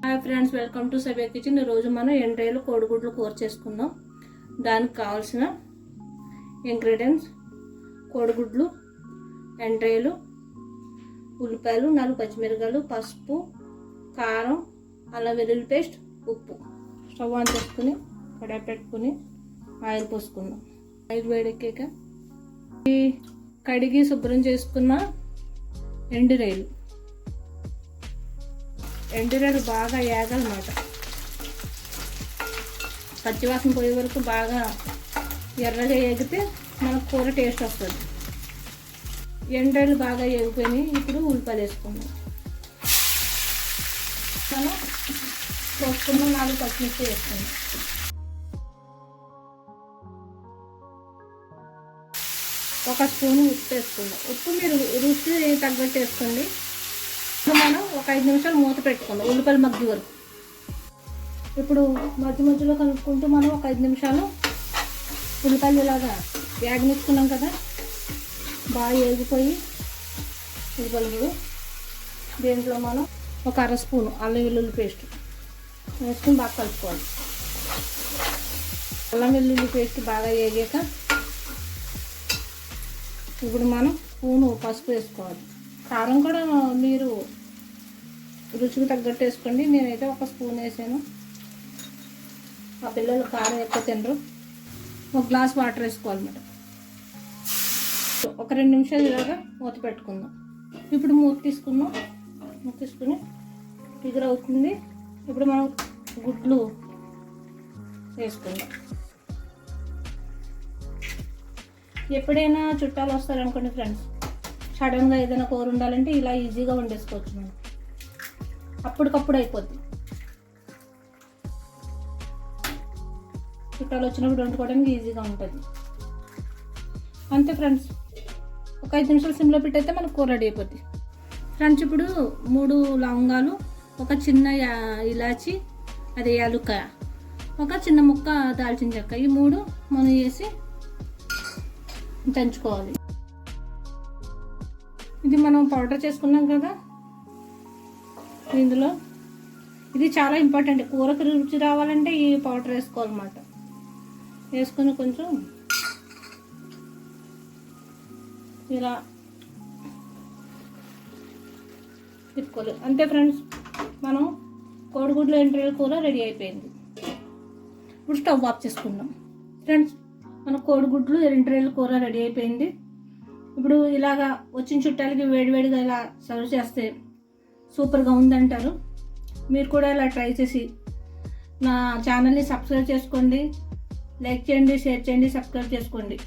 Hi friends, welcome to Sabiya kitchen. ఈరోజు మనం ఎండ్రాయిలు కోడిగుడ్లు కూర చేసుకుందాం. దానికి కావాల్సిన ఇంగ్రీడియంట్స్: కోడిగుడ్లు, ఎండ్రాయిలు, ఉల్లిపాయలు, 4 పచ్చిమిరపకాయలు, పసుపు, కారం, అల్లం వెల్లుల్లి పేస్ట్, ఉప్పు. స్టవ్ ఆన్ చేసుకుని కడాయి పెట్టుకుని ఆయిల్ పోసుకుందాం. ఆయిల్ వేడెక్కాక ఈ కడిగి శుభ్రం చేసుకున్న ఎండురాయిలు బాగా ఏగాలన్నమాట. పచ్చివాసన పోయే వరకు బాగా ఎర్రగా ఏగితే మనకు కూర టేస్ట్ వస్తుంది. ఎండ్రాయిలు బాగా ఏగిపోయినాయి. ఇప్పుడు ఉల్లిపాయలు వేసుకుందాం. మనం పోసుకున్న 4 పచ్చిమిర్చి వేసుకుందాం. ఒక స్పూన్ ఉప్పు వేసుకుందాం. ఉప్పు మీరు రుచి తగ్గట్టు వేసుకోండి. మనం ఒక 5 నిమిషాలు మూత పెట్టుకుందాం ఉల్లిపాయలు మగ్గి వరకు. ఇప్పుడు మధ్య మధ్యలో కలుపుకుంటూ మనం ఒక 5 నిమిషాలు ఉల్లిపాయలు ఇలాగా వేగనిచ్చుకున్నాం కదా, బాగా వేగిపోయి ఉల్లిపాయలు. దీంట్లో మనం ఒక 1/2 స్పూను అల్లం వెల్లుల్లి పేస్ట్ వేసుకుని బాగా కలుపుకోవాలి. అల్లం వెల్లుల్లి పేస్ట్ బాగా వేగాక ఇప్పుడు మనం స్పూను పసుపు వేసుకోవాలి. కారం కూడా మీరు రుచికి తగ్గట్టు వేసుకోండి. నేనైతే ఒక స్పూన్ వేసాను. మా పిల్లలు కారం ఎక్కువ తినరు. ఒక గ్లాస్ వాటర్ వేసుకోవాలన్నమాట. ఒక 2 నిమిషాలు ఇలాగా మూత పెట్టుకుందాం. ఇప్పుడు మూత తీసుకుని ఫిగర్ అవుతుంది. ఇప్పుడు మనం గుడ్లు వేసుకుందాం. ఎప్పుడైనా చుట్టాలు వస్తారనుకోండి ఫ్రెండ్స్, సడన్గా ఏదైనా కూర ఉండాలంటే ఇలా ఈజీగా వండేసుకోవచ్చు. మనం అప్పటికప్పుడు అయిపోద్ది. చుట్టాలు వచ్చినప్పుడు వండుకోవడానికి ఈజీగా ఉంటుంది. అంతే ఫ్రెండ్స్, ఒక 5 నిమిషాలు సిమ్లో పెట్టయితే మనకు కూర రెడీ అయిపోద్ది. ఫ్రెండ్స్, ఇప్పుడు 3 లవంగాలు, ఒక చిన్న ఇలాచి, అదే యాలుక్కాయ, ఒక చిన్న ముక్క దాల్చిన చెక్క, ఈ 3 మనం వేసి దంచుకోవాలి. ఇది మనం పౌడర్ చేసుకున్నాం కదా, ఇందులో ఇది చాలా ఇంపార్టెంట్. కూరకు రుచి రావాలంటే ఈ పౌడర్ వేసుకోవాలన్నమాట. వేసుకొని కొంచెం ఇలా తిప్పుకోవాలి. అంతే ఫ్రెండ్స్, మనం కోడిగుడ్లు ఎండ్రాయిల కూర రెడీ అయిపోయింది. ఇప్పుడు స్టవ్ ఆఫ్ చేసుకుందాం. ఫ్రెండ్స్, మన కోడిగుడ్లు ఎండ్రాయిల కూర రెడీ అయిపోయింది. ఇప్పుడు ఇలాగా వచ్చిన చుట్టాలకి వేడివేడిగా ఇలా సర్వ్ చేస్తే సూపర్గా ఉందంటారు. మీరు కూడా ఇలా ట్రై చేసి నా ఛానల్ని సబ్స్క్రైబ్ చేసుకోండి, లైక్ చేయండి, షేర్ చేయండి, సబ్స్క్రైబ్ చేసుకోండి.